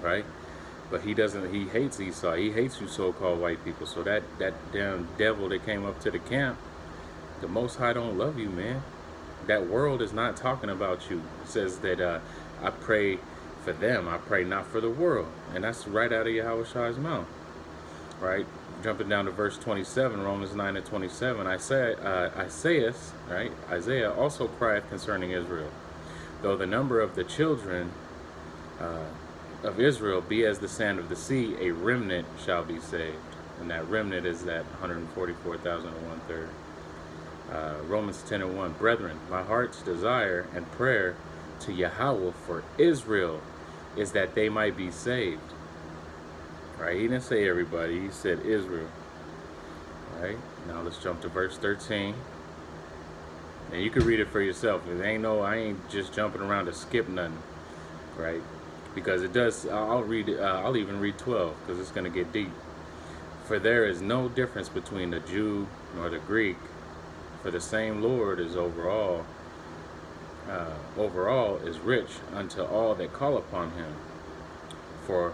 right? But he doesn't. He hates Esau. He hates you so-called white people. So that damn devil that came up to the camp, the Most High don't love you, man. That world is not talking about you. It says that I pray for them. I pray not for the world, and that's right out of Yahweh Shai's mouth, right? Jumping down to verse 27, Romans 9 and 27, Isaiah also crieth concerning Israel. Though the number of the children of Israel be as the sand of the sea, a remnant shall be saved. And that remnant is that 144,000 and one-third. Romans 10 and 1, brethren, my heart's desire and prayer to Yahweh for Israel is that they might be saved. Right? He didn't say everybody, he said Israel. Right? Now let's jump to verse 13. And you can read it for yourself. I ain't just jumping around to skip nothing. Right? Because it does, I'll even read 12, because it's going to get deep. For there is no difference between the Jew nor the Greek, for the same Lord is over all is rich unto all that call upon him. For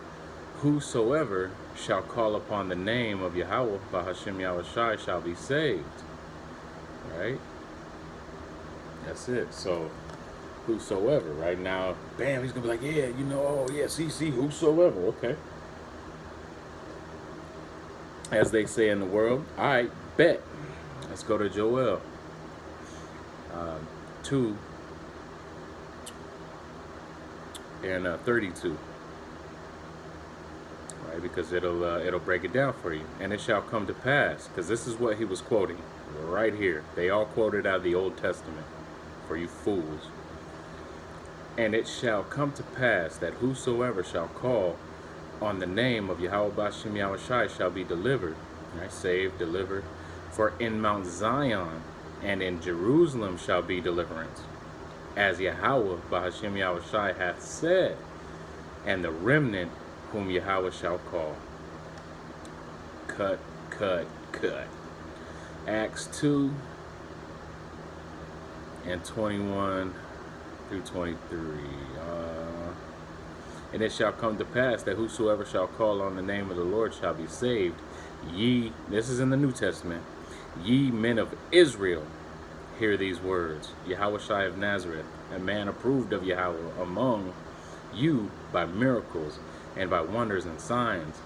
whosoever shall call upon the name of Yahweh, Bahashem Yahushai, shall be saved. Right? That's it. So, whosoever, right now, bam, he's going to be like, yeah, see, whosoever, okay. As they say in the world, I bet. Let's go to Joel 2 and 32. Right, because it'll break it down for you. And it shall come to pass, because this is what he was quoting right here. They all quoted out of the Old Testament for you fools. And it shall come to pass that whosoever shall call on the name of Yahweh Bashem Yahushai shall be delivered. Right, saved, delivered. For in Mount Zion and in Jerusalem shall be deliverance, as Yahweh Bahashem Yahushai hath said, and the remnant whom Yahweh shall call. Cut. Acts 2 and 21 through 23. And it shall come to pass that whosoever shall call on the name of the Lord shall be saved. Ye, this is in the New Testament, ye men of Israel, hear these words. Yahweh Shai of Nazareth, a man approved of Yahweh among you by miracles and by wonders and signs,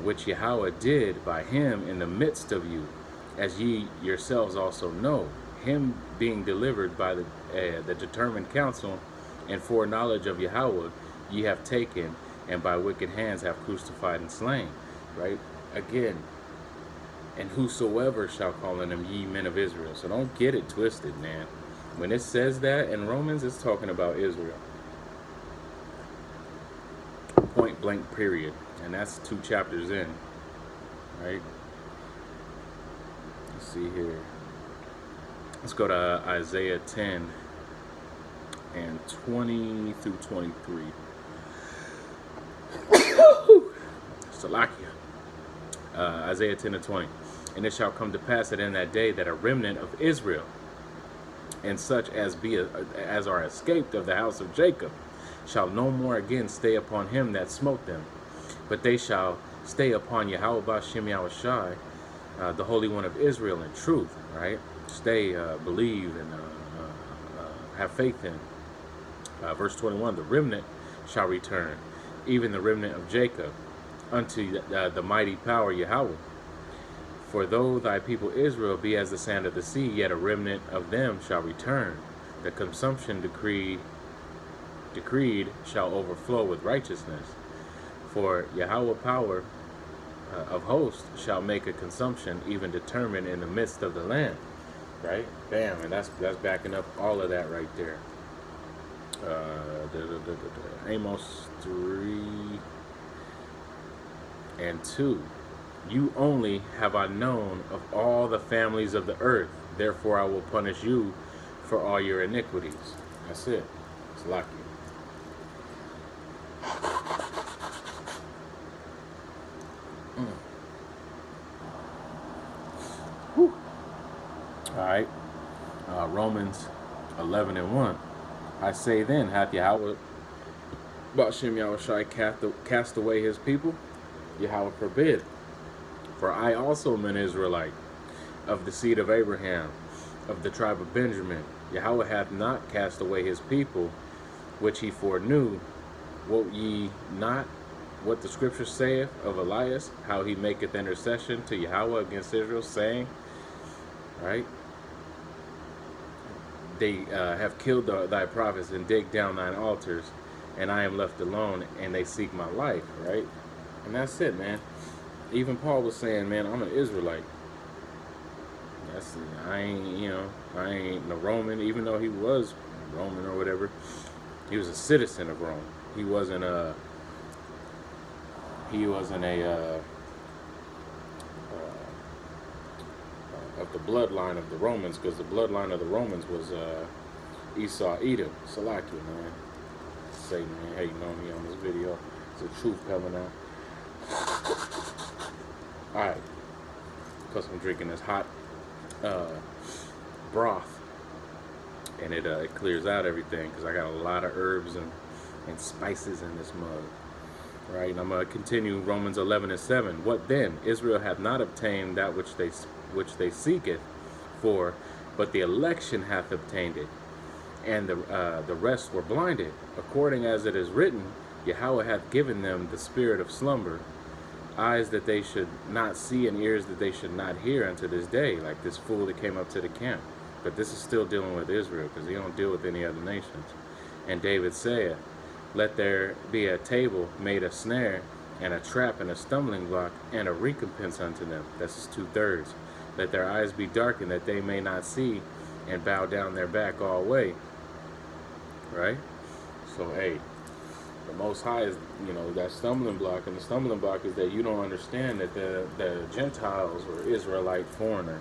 which Yahweh did by him in the midst of you, as ye yourselves also know, him being delivered by the determined counsel and foreknowledge of Yahweh, ye have taken, and by wicked hands have crucified and slain. Right? Again, and whosoever shall call on him, ye men of Israel. So don't get it twisted, man. When it says that in Romans, it's talking about Israel. Point blank, period. And that's 2 chapters in. Right? Let's see here. Let's go to Isaiah 10 and 20 through 23. Salakia. Isaiah 10 and 20. And it shall come to pass that in that day that a remnant of Israel, and such as are escaped of the house of Jacob, shall no more again stay upon him that smote them, but they shall stay upon Yahweh Bashem Yahushai, the Holy One of Israel, in truth. Right? Stay, believe, and have faith in. Verse 21, the remnant shall return, even the remnant of Jacob, unto the mighty power Yahweh. For though thy people Israel be as the sand of the sea, yet a remnant of them shall return. The consumption decreed shall overflow with righteousness. For Yahweh power of hosts shall make a consumption even determined in the midst of the land. Right? Bam, and that's backing up all of that right there. Amos 3 and 2. You only have I known of all the families of the earth, therefore I will punish you for all your iniquities. That's it. It's lucky. All right. Romans 11 and 1. I say then, hath Yahweh Ba'Shem Yahushai cast away his people? Yahweh forbid. For I also am an Israelite, of the seed of Abraham, of the tribe of Benjamin. Yahweh hath not cast away his people, which he foreknew. Wot ye not what the scripture saith of Elias, how he maketh intercession to Yahweh against Israel, saying, right? They have killed thy prophets and digged down thine altars, and I am left alone, and they seek my life, right? And that's it, man. Even Paul was saying, man, I'm an Israelite. I ain't no Roman, even though he was Roman or whatever. He was a citizen of Rome. He wasn't a of the bloodline of the Romans, because the bloodline of the Romans was Esau, Edom, Salakia, man. Say, man, hating on me on this video. It's the truth coming out. Alright, because I'm drinking this hot broth, and it clears out everything, because I got a lot of herbs and spices in this mug. Right, and I'm going to continue Romans 11:7. What then? Israel hath not obtained that which they seeketh for, but the election hath obtained it, and the rest were blinded. According as it is written, Yahweh hath given them the spirit of slumber, eyes that they should not see, and ears that they should not hear unto this day. Like this fool that came up to the camp. But this is still dealing with Israel, because he don't deal with any other nations. And David saith, let there be a table made a snare, and a trap and a stumbling block, and a recompense unto them. That's 2/3. Let their eyes be darkened, that they may not see, and bow down their back all way. Right? So, hey, the Most High is, that stumbling block, and the stumbling block is that you don't understand that the Gentiles were Israelite foreigners,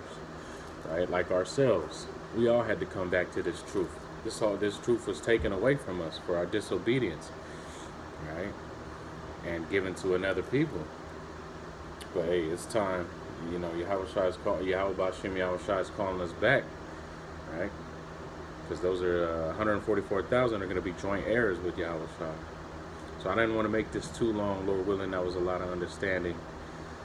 right? Like ourselves. We all had to come back to this truth. This truth was taken away from us for our disobedience, right? And given to another people. But hey, it's time. Yahweh Ba'Shem Yahushai is calling us back, right? Because those are 144,000 are going to be joint heirs with Yahweh. So I didn't want to make this too long. Lord willing, that was a lot of understanding.